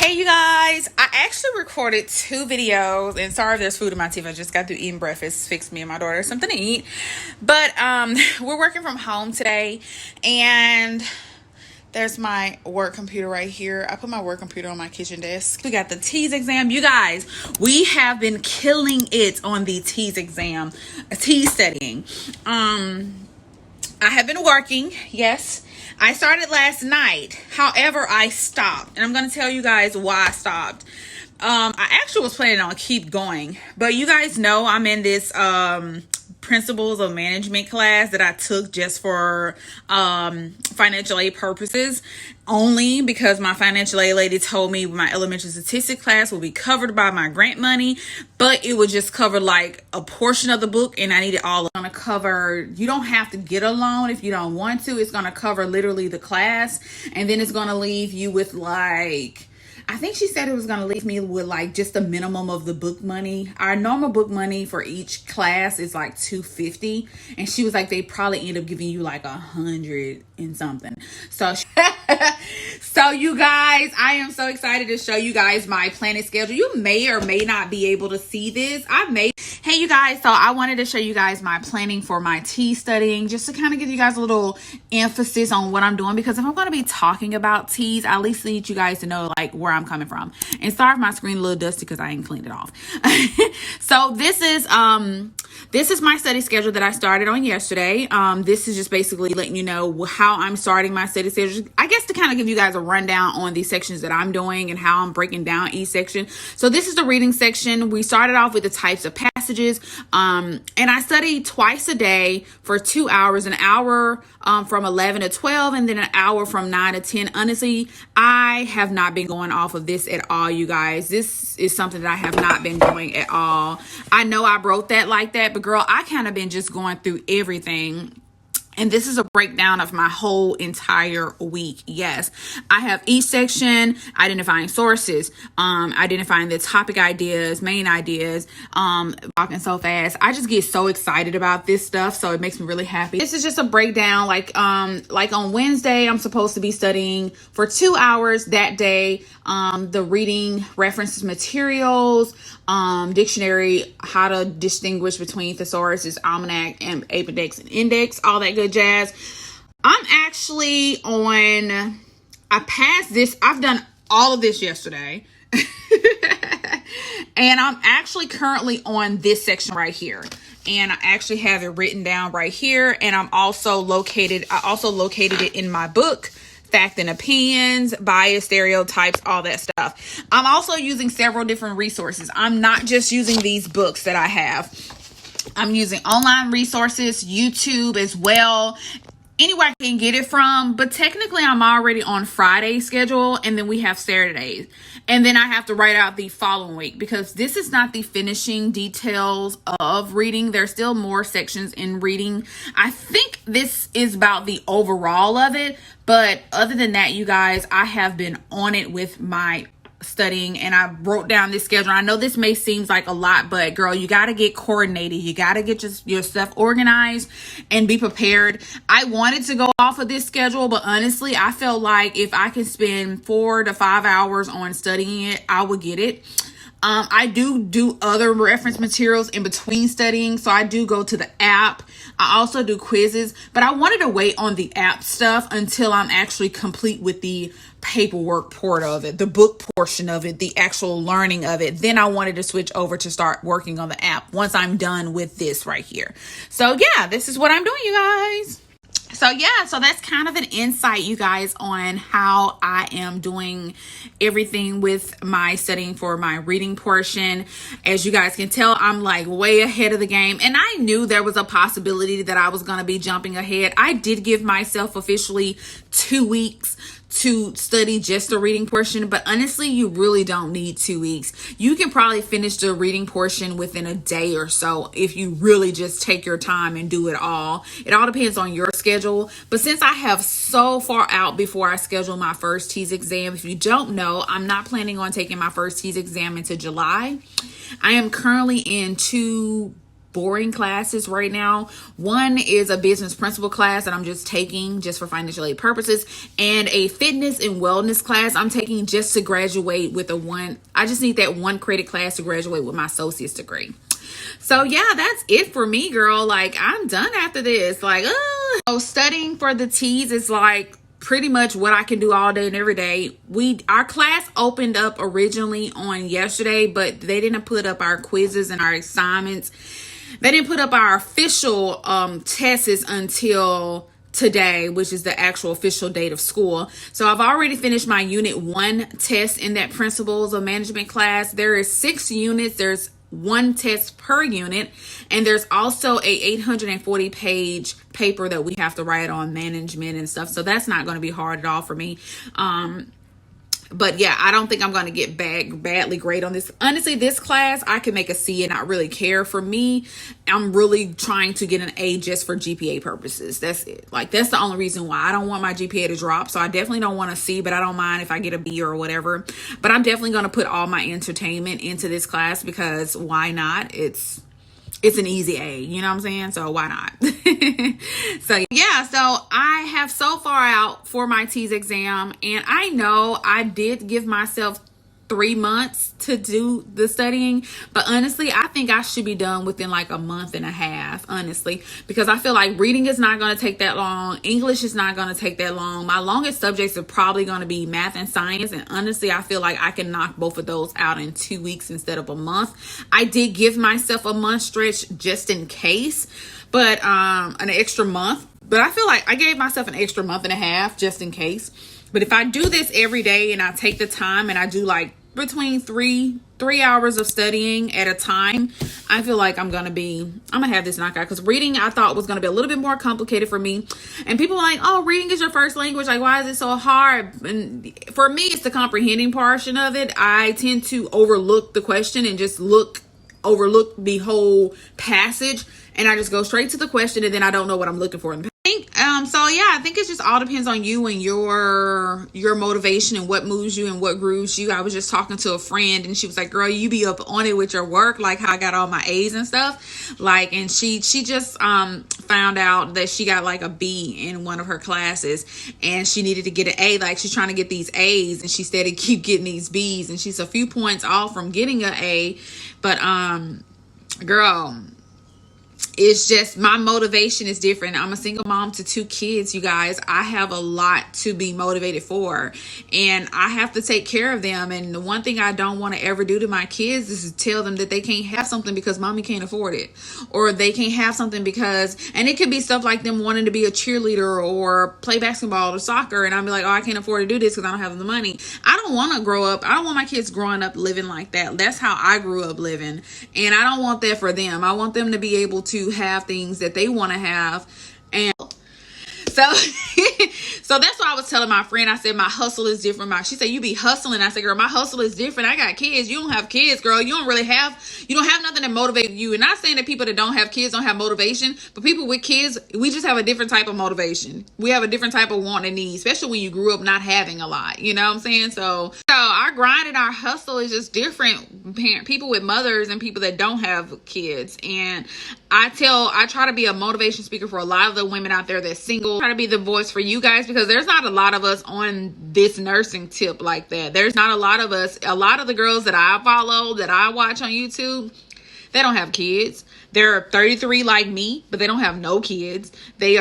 Hey you guys, I actually recorded 2 videos, and sorry if there's food in my teeth. I just got through eating breakfast, fixed me and my daughter something to eat. But we're working from home today, and there's my work computer right here. I put my work computer on my kitchen desk. We got the TEAS exam. You guys, we have been killing it on the TEAS exam, TEAS studying. I have been working, yes. I started last night. However, I stopped. And I'm going to tell you guys why I stopped. I actually was planning on keep going. But you guys know I'm in this Principles of Management class that I took just for financial aid purposes. Only because my financial aid lady told me my elementary statistics class will be covered by my grant money, but it would just cover like a portion of the book, and I need it all. It's gonna cover, you don't have to get a loan if you don't want to. It's gonna cover literally the class, and then it's gonna leave you with like, I think she said it was going to leave me with like just the minimum of the book money. Our normal book money for each class is like $250. And she was like, they probably end up giving you like $100 and something. So, so you guys, I am so excited to show you guys my planning schedule. You may or may not be able to see this. Hey you guys, so I wanted to show you guys my planning for my TEAS studying, just to kind of give you guys a little emphasis on what I'm doing, because if I'm going to be talking about TEAS, I at least need you guys to know like where I'm coming from. And sorry if my screen a little dusty because I ain't cleaned it off. So this is my study schedule that I started on yesterday. This is just basically letting you know how I'm starting my study schedule, I guess, to kind of give you guys a rundown on these sections that I'm doing and how I'm breaking down each section. So this is the reading section. We started off with the types of passages, and I study twice a day for 2 hours, an hour from 11 to 12, and then an hour from 9 to 10. Honestly, I have not been going off of this at all, you guys. This is something that I have not been doing at all. I know I wrote that like that, but girl, I kind of been just going through everything. And this is a breakdown of my whole entire week. Yes, I have each section identifying sources, identifying the topic ideas, main ideas, walking so fast. I just get so excited about this stuff, so it makes me really happy. This is just a breakdown. Like on Wednesday, I'm supposed to be studying for 2 hours that day. The reading references materials, dictionary, how to distinguish between thesaurus, almanac, and apodex and index, all that good jazz. I'm actually on, I passed this, I've done all of this yesterday. And I'm actually currently on this section right here. And I actually have it written down right here. And I also located it in my book, Fact and Opinions, Bias, Stereotypes, all that stuff. I'm also using several different resources. I'm not just using these books that I have. I'm using online resources, YouTube as well, anywhere I can get it from. But technically, I'm already on Friday's schedule, and then we have Saturdays. And then I have to write out the following week, because this is not the finishing details of reading. There's still more sections in reading. I think this is about the overall of it. But other than that, you guys, I have been on it with my studying, and I wrote down this schedule. I know this may seem like a lot, but girl, you got to get coordinated. You got to get your stuff organized and be prepared. I wanted to go off of this schedule, but honestly, I felt like if I could spend 4 to 5 hours on studying it, I would get it. I do other reference materials in between studying. So I do go to the app. I also do quizzes, but I wanted to wait on the app stuff until I'm actually complete with the paperwork part of it, the book portion of it, the actual learning of it. Then I wanted to switch over to start working on the app once I'm done with this right here. So yeah, this is what I'm doing, you guys. So yeah, so that's kind of an insight, you guys, on how I am doing everything with my studying for my reading portion. As you guys can tell, I'm like way ahead of the game, and I knew there was a possibility that I was going to be jumping ahead. I did give myself officially 2 weeks to study just the reading portion, but honestly, you really don't need 2 weeks. You can probably finish the reading portion within a day or so if you really just take your time and do it all. It all depends on your schedule. But since I have so far out before I schedule my first TEAS exam, if you don't know, I'm not planning on taking my first TEAS exam until July. I am currently in 2 boring classes right now. One is a business principle class that I'm just taking just for financial aid purposes, and a fitness and wellness class I'm taking just to graduate with I just need that one credit class to graduate with my associate's degree. So yeah, that's it for me, girl. Like, I'm done after this. Like, so studying for the TEAS is like pretty much what I can do all day and every day. Our class opened up originally on yesterday, but they didn't put up our quizzes and our assignments. They didn't put up our official tests until today, which is the actual official date of school. So I've already finished my unit 1 test in that principles of management class. There is 6 units. There's 1 test per unit, and there's also a 840 page paper that we have to write on management and stuff. So that's not going to be hard at all for me. But yeah, I don't think I'm going to get badly grade on this. Honestly, this class, I can make a C and not really care. For me, I'm really trying to get an A just for GPA purposes. That's it. Like, that's the only reason why. I don't want my GPA to drop. So I definitely don't want a C, but I don't mind if I get a B or whatever. But I'm definitely going to put all my entertainment into this class because why not? It's an easy A, you know what I'm saying? So why not? So yeah, so I have so far out for my TEAS exam, and I know I did give myself 3 months to do the studying, but honestly, I think I should be done within like a month and a half, honestly, because I feel like reading is not going to take that long. English is not going to take that long. My longest subjects are probably going to be math and science, and honestly, I feel like I can knock both of those out in 2 weeks instead of a month. I did give myself a month stretch just in case, but an extra month, but I feel like I gave myself an extra month and a half just in case. But if I do this every day and I take the time and I do like between three hours of studying at a time, I feel like I'm gonna have this knockout. Because reading, I thought, was gonna be a little bit more complicated for me. And people were like, oh, reading is your first language, like why is it so hard? And for me, it's the comprehending portion of it. I tend to overlook the question and just overlook the whole passage, and I just go straight to the question, and then I don't know what I'm looking for. So yeah, I think it just all depends on you and your motivation and what moves you and what grooves you. I was just talking to a friend, and she was like, girl, you be up on it with your work, like how I got all my A's and stuff. Like, and she just found out that she got like a B in one of her classes, and she needed to get an A. Like, she's trying to get these A's, and she said keep getting these B's, and she's a few points off from getting an A. But girl, it's just my motivation is different. I'm a single mom to 2 kids, you guys. I have a lot to be motivated for, and I have to take care of them. And the one thing I don't want to ever do to my kids is to tell them that they can't have something because mommy can't afford it, or they can't have something because, and it could be stuff like them wanting to be a cheerleader or play basketball or soccer, and I'll be like, oh, I can't afford to do this because I don't have the money. I don't want to grow up. I don't want my kids growing up living like that. That's how I grew up living, and I don't want that for them. I want them to be able to have things that they want to have. And so so that's why I was telling my friend, I said my hustle is different. She said, you be hustling. I said, girl, my hustle is different. I got kids. You don't have kids, girl. You don't have nothing that motivates you. And not saying that people that don't have kids don't have motivation, but people with kids, we just have a different type of motivation. We have a different type of want and need, especially when you grew up not having a lot, you know what I'm saying? So our grind and our hustle is just different. People with mothers and people that don't have kids. And I try to be a motivation speaker for a lot of the women out there that's single. I try to be the voice for you guys, because there's not a lot of us on this nursing tip like that. There's not a lot of us. A lot of the girls that I follow, that I watch on YouTube, they don't have kids. They're 33 like me, but they don't have no kids. They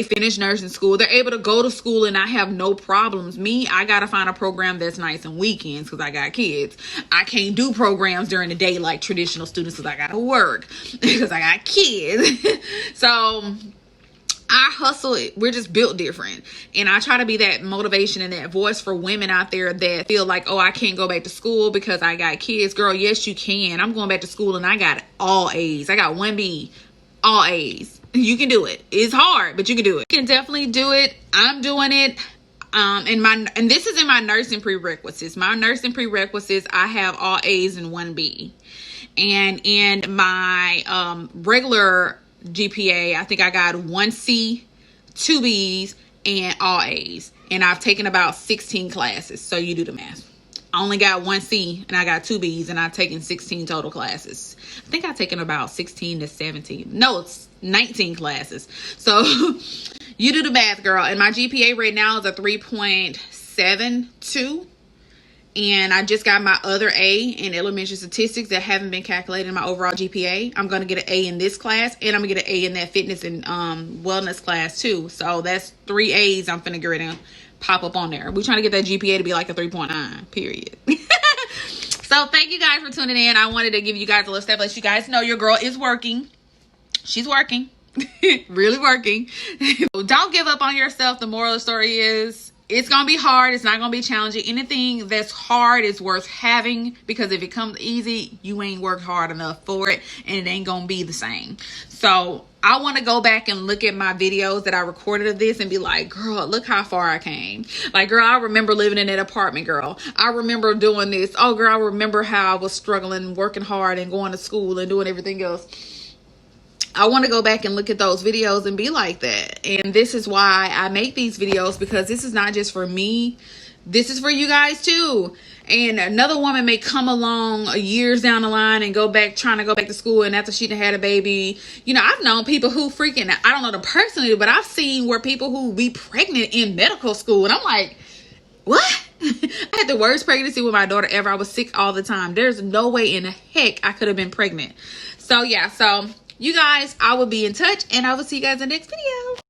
finish nursing school. They're able to go to school and I have no problems. Me, I got to find a program that's nice on weekends because I got kids. I can't do programs during the day like traditional students because I got to work because I got kids. So I hustle it. We're just built different. And I try to be that motivation and that voice for women out there that feel like, oh, I can't go back to school because I got kids. Girl, yes, you can. I'm going back to school and I got all A's. I got 1B, all A's. You can do it. It's hard, but you can do it. You can definitely do it. I'm doing it. And this is in my nursing prerequisites. My nursing prerequisites, I have all A's and 1B. And in my regular GPA, I think I got 1C, 2 B's, and all A's. And I've taken about 16 classes. So you do the math. I only got 1 C and I got 2 B's, and I've taken 16 total classes. I think I've taken about 16 to 17. No, it's 19 classes. So you do the math, girl. And my GPA right now is a 3.72. And I just got my other A in elementary statistics that haven't been calculated in my overall GPA. I'm going to get an A in this class, and I'm going to get an A in that fitness and wellness class too. So that's 3 A's I'm finna get ready to pop up on there. We're trying to get that GPA to be like a 3.9, period. So thank you guys for tuning in. I wanted to give you guys a little step. Let you guys know your girl is working. She's working. Really working. Don't give up on yourself. The moral of the story is, it's going to be hard. It's not going to be challenging. Anything that's hard is worth having, because if it comes easy, you ain't worked hard enough for it, and it ain't going to be the same. So I want to go back and look at my videos that I recorded of this and be like, girl, look how far I came. Like, girl, I remember living in that apartment, girl. I remember doing this. Oh, girl, I remember how I was struggling, working hard and going to school and doing everything else. I want to go back and look at those videos and be like that. And this is why I make these videos, because this is not just for me. This is for you guys too. And another woman may come along years down the line and trying to go back to school, and after she done had a baby. You know, I've known people who freaking, I don't know them personally, but I've seen where people who be pregnant in medical school, and I'm like, what? I had the worst pregnancy with my daughter ever. I was sick all the time. There's no way in the heck I could have been pregnant. So yeah, so you guys, I will be in touch, and I will see you guys in the next video.